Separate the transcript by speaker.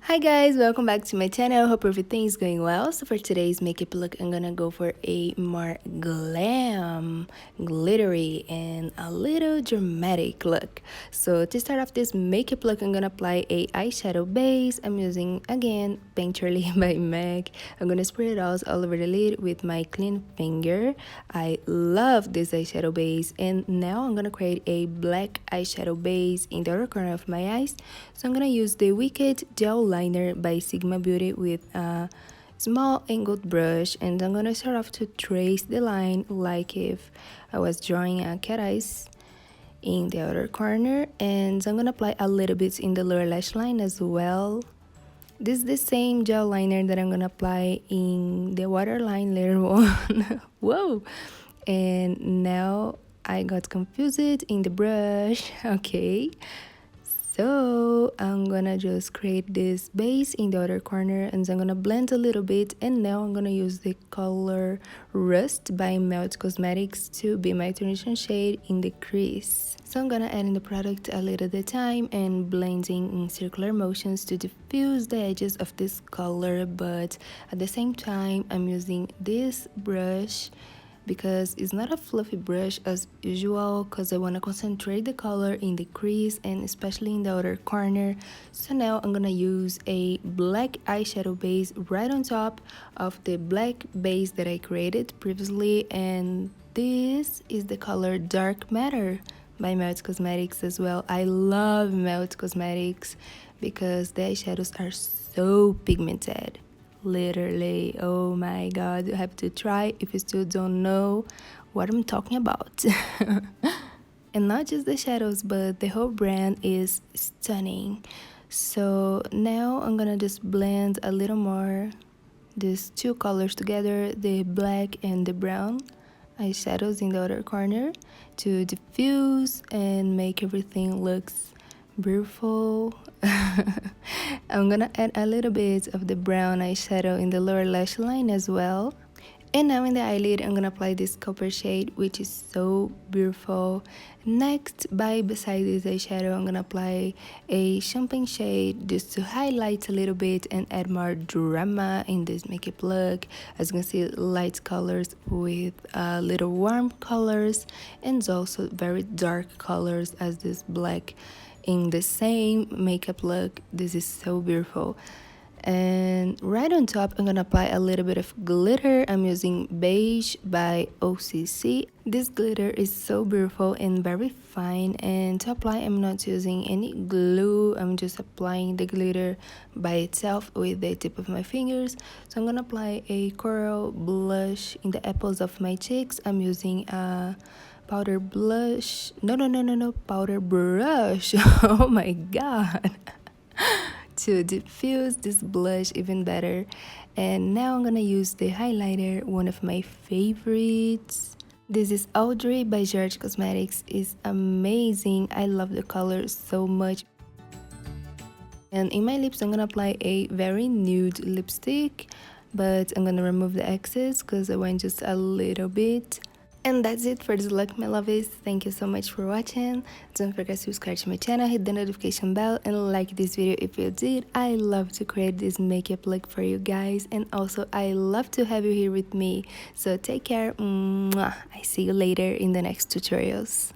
Speaker 1: Hi guys, welcome back to my channel. Hope everything is going well. So for today's makeup look, I'm gonna go for a more glam, glittery, and a little dramatic look. So to start off this makeup look, I'm gonna apply a eyeshadow base. I'm using again Painterly by MAC. I'm gonna spread it out all over the lid with my clean finger. I love this eyeshadow base, and now I'm gonna create a black eyeshadow base in the other corner of my eyes. So I'm gonna use the Wicked Gel Liner by Sigma Beauty with a small angled brush, and I'm gonna start off to trace the line like if I was drawing a cat eyes in the other corner, and I'm gonna apply a little bit in the lower lash line as well. This is the same gel liner that I'm gonna apply in the waterline later on. Whoa! And now I got confused in the brush. Okay. So I'm gonna just create this base in the other corner, and I'm gonna blend a little bit, and now I'm gonna use the color Rust by Melt Cosmetics to be my transition shade in the crease. So I'm gonna add in the product a little at a time and blending in circular motions to diffuse the edges of this color, but at the same time I'm using this brush because it's not a fluffy brush as usual, because I want to concentrate the color in the crease and especially in the outer corner. So now I'm gonna use a black eyeshadow base right on top of the black base that I created previously, and this is the color Dark Matter by Melt Cosmetics as well. I love Melt Cosmetics because the eyeshadows are so pigmented. Literally, oh my god, you have to try if you still don't know what I'm talking about. And not just the shadows, but the whole brand is stunning. So now I'm gonna just blend a little more these two colors together, the black and the brown eyeshadows in the other corner, to diffuse and make everything looks beautiful. I'm gonna add a little bit of the brown eyeshadow in the lower lash line as well. And now in the eyelid, I'm gonna apply this copper shade, which is so beautiful. Next, beside this eyeshadow, I'm gonna apply a champagne shade just to highlight a little bit and add more drama in this makeup look. As you can see, light colors with little warm colors, and also very dark colors as this black in the same makeup look. This is so beautiful. And right on top, I'm gonna apply a little bit of glitter. I'm using Beige by OCC. This glitter is so beautiful and very fine, and to apply, I'm not using any glue. I'm just applying the glitter by itself with the tip of my fingers. So I'm gonna apply a coral blush in the apples of my cheeks. I'm using a powder blush. No, powder brush. Oh my god. To diffuse this blush even better. And now I'm gonna use the highlighter, one of my favorites. This is Audrey by George Cosmetics. It's amazing. I love the color so much. And in my lips, I'm gonna apply a very nude lipstick, but I'm gonna remove the excess because I went just a little bit. And that's it for this look, my lovies. Thank you so much for watching. Don't forget to subscribe to my channel, hit the notification bell, and like this video if you did. I love to create this makeup look for you guys, and also I love to have you here with me. So take care. Mwah. I see you later in the next tutorials.